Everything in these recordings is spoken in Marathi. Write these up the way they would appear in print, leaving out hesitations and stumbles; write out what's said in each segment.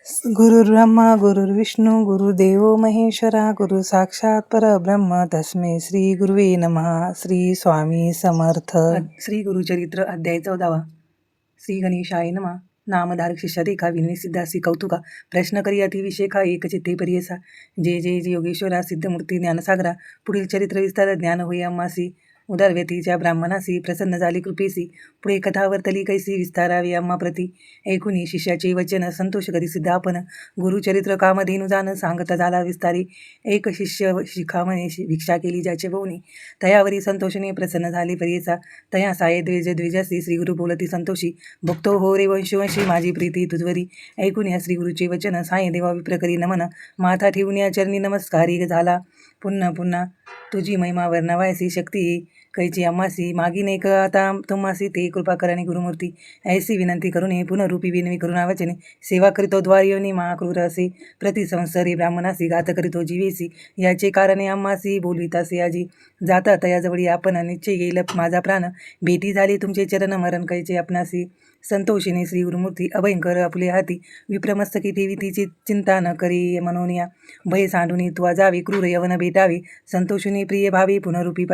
गुरुर्ब्रह्मा गुरुर्विष्णू गुरुदेव महेश्वरा गुरु साक्षात परब्रह्म तस्मै श्री गुरुवे नमः. श्री स्वामी समर्थ. श्री गुरुचरित्र अध्याय 14. श्री गणेशाय नमः. नामधारक शिष्यादेखा विनवी सिद्धासी कौतुका प्रश्न करी अतिविशेखा एक चित्ते परियसा. जे जे जे योगेश्वरा सिद्धमूर्ती ज्ञानसागरा पुढील चरित्र विस्तार ज्ञान होई अम्मासी. उदार व्यतीच्या ब्राह्मणासी प्रसन्न झाली कृपेसी. पुढे कथा वर्तली कैसी विस्तारावी अम्मा प्रती. ऐकुनी शिष्याचे वचन संतोष करी सिद्ध आपण. गुरुचरित्र कामधेनु जाण सांगत झाला विस्तारी. एक शिष्य शिखामणे भिक्षा केली ज्याचे बहुनी. तयावरी संतोषने प्रसन्न झाले परियेचा. तया साये द्वेज द्वेजासी श्री गुरु बोलती संतोषी. भक्तो हो रे वंशवंशी माझी प्रीती तुझवरी. ऐकून या श्री गुरुचे वचन साये देवा विप्रकरी नमन. माथा ठेवून या चरणी नमस्कारी झाला. पुन्हा पुन्हा तुझी महिमा वर्णवायसी शक्ती कैची अम्मासी. मागीन एक आता तुम्हासी ते कृपा करणे गुरुमूर्ती. ऐसी विनंती करूने पुनरूपी विनवी करुणा वचने. सेवा करीतो द्वारयोनी महाक्रूर असे. प्रतिसंसरी ब्राह्मणासी घात करीतो जीवेसी. याचे कारणे अम्मासी बोलवितासे आजी. जाता तयाजवळी आपण निश्चय येईल माझा प्राण. भेटी झाली तुमचे चरण मरण कैचे आपणासी. संतोषिनी श्री गुरुमूर्ती अभयंकर आपले हाती. विप्रमस्तकी ठेवी तिची चिंता न करी मनोनिया. भय सांडूनी तू जावे क्रूर यवन भेटावे. संतोषिनी प्रिय भावी पुनरूपी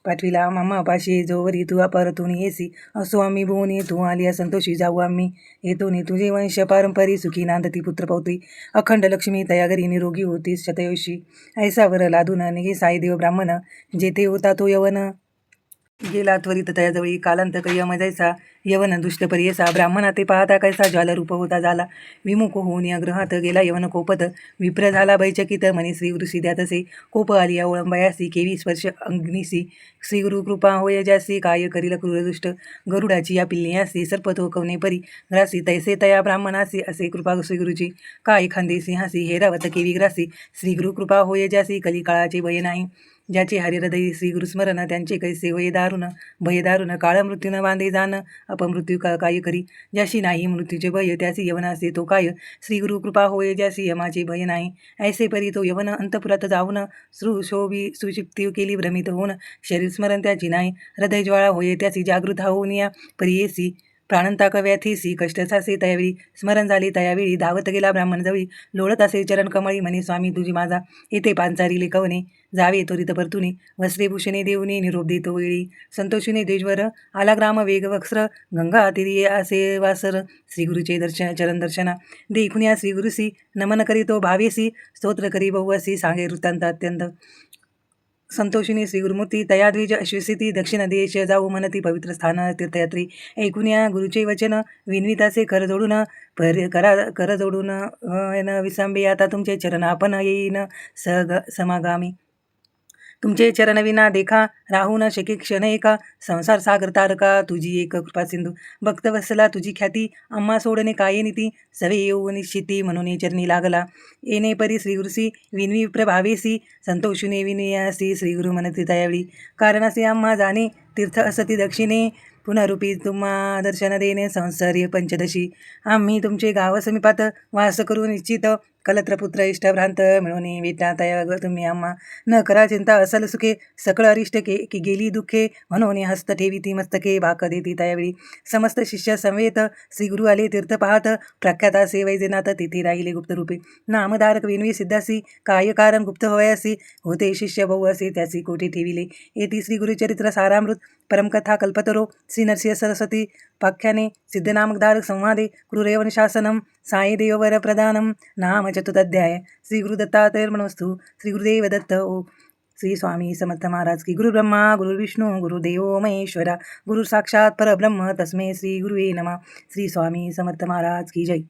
पाठविला मामा पाशी जोवरी तू परतून येसी. असो आम्ही भुवनी तू आलिया संतोषी जाऊ आम्ही. येतोनी तुझे वंश पारंपरी सुखी नांदती पुत्रपौत्री. अखंड लक्ष्मी तयागरी निरोगी होती शतयोशी. ऐसावर लादून निघे साई देव ब्राह्मण. जेथे होता तो यवन गेला त्वरित तयाजवळी. कालांत कैयम जैसा यवन दुष्ट परियसा. ब्राह्मणा ते पाहता कैसा ज्वालरूप होता झाला. विमुख होऊन या ग्रहात गेला यवन कोपत. विप्र झाला भयचकित मनी श्री गुरु सिद्ध्यातसे. कोप आलिया ओळंबायासी केवी स्पर्श अग्निसी. श्री गुरु कृपा होय ज्यासी काय करील क्रूरदुष्ट. गरुडाची या पिल्लियासी सर्पतो कवने परी. ग्रासी तैसे तया ब्राह्मणासी असे कृपा श्री गुरुची. काय खांदे सिंहासी हेरावत केवी ग्रासी. श्री गुरु कृपा होय ज्यासी कलिकाळाचे भय नाही. ज्याचे हरिहृदयी श्री गुरुस्मरण त्यांचे कैसे वय दारुण भय दारुण. काळ मृत्यून बांधे जाण अपमृत्यू काय करी. ज्याशी नाही मृत्यूचे भय त्यासी यवन असे तो काय. श्री गुरु कृपा होय ज्यासी यमाचे भय नाही. ऐसे परी तो यवन अंतपुरात जाऊन सुशोभी सुशिक्ती केली भ्रमित होऊन. शरीर स्मरण त्याची नाही. हृदय ज्वाळा होय त्याची जागृत होऊन या परियेसी. प्राणंताक व्याथीसी कष्ट सासे तयावेळी. स्मरण झाले तयावेळी धावत गेला ब्राह्मण जवळी. लोळत असे चरण कमळी म्हणे स्वामी तुझी माझा. येथे पांचारिले कवने जावे त्वरित परतुनी. वस्त्रेभूषणे देऊनी निरोप देतो वेळी. संतोषीने देजवर आला ग्राम वेग वक्स्र. गंगा तिरी असे वासर. श्रीगुरुचे चरण दर्शना देखून या श्रीगुरुसी. नमन करीतो भावेसी. स्तोत्र करी बहुअसी सांगे वृत्तांत अत्यंत. संतोषिनी श्री गुरुमूर्ती तयाद्विज अश्वसिती. दक्षिण देश जाऊ म्हणती पवित्र स्थान तीर्थयात्री. ऐकून या गुरुचे वचन विनवितासे कर जोडून विसांबे आता तुमचे चरण आपण येईन समागामी. तुमचे चरण विना देखा राहू न शके क्षण एका. संसार सागर तारका तुझी एक कृपा सिंधू. भक्त वत्सला तुझी ख्याती. अम्मा सोडणे काय नीती. सवे येऊ निश्चिती म्हणून चरणी लागला. येणे परी श्रीगुरुसी विनवी प्रभावेसी. संतोषुने विनयासी श्रीगुरु म्हणती तयावेळी. कारणासे आम्हा जाणे तीर्थ असती दक्षिणे. पुनरूपी तुम्हा दर्शन देणे संसारी पंचदशी. आम्ही तुमचे गाव समीपात वास करू निश्चित. कलत्रपुत्र इष्टभ्रांत मिळून वेटा तया तुम्ही आम्हा. न करा चिंता असल सुखे. सकळ अरिष्ट की गेली दुःखे. म्हणून हस्त ठेवी ती मस्तके भाक देती तयावेळी. समस्त शिष्य समवेत श्रीगुरु आले तीर्थ पाहत. प्रख्याता से वैजनाथ तिथे राहिले गुप्तरूपे. नामधारक विनवी सिद्धासी काय कारण गुप्त होयासी. होते शिष्य बहु असे त्याची कोठे ठेविले. येथे श्री गुरुचरित्र सारामृत परमकथा कल्पतरो. श्री नरसिंह सरस्वती पाख्याने सिद्धनामधारक संवादे. क्रूरयवन शासनम साई देववर प्रदानम. नाम चतुर्थाध्याय. श्री गुरु दत्तात्रेयर्पणमस्तु. श्री गुरुदेव दत्त. ओ श्री स्वामी समर्थ महाराज की. गुरु ब्रह्मा गुरुर्विष्णू गुरुदेव महेश्वरा गुरु साक्षात परब्रह्म तस्मै श्री गुरुवे नमः. श्री स्वामी समर्थ महाराज की जय.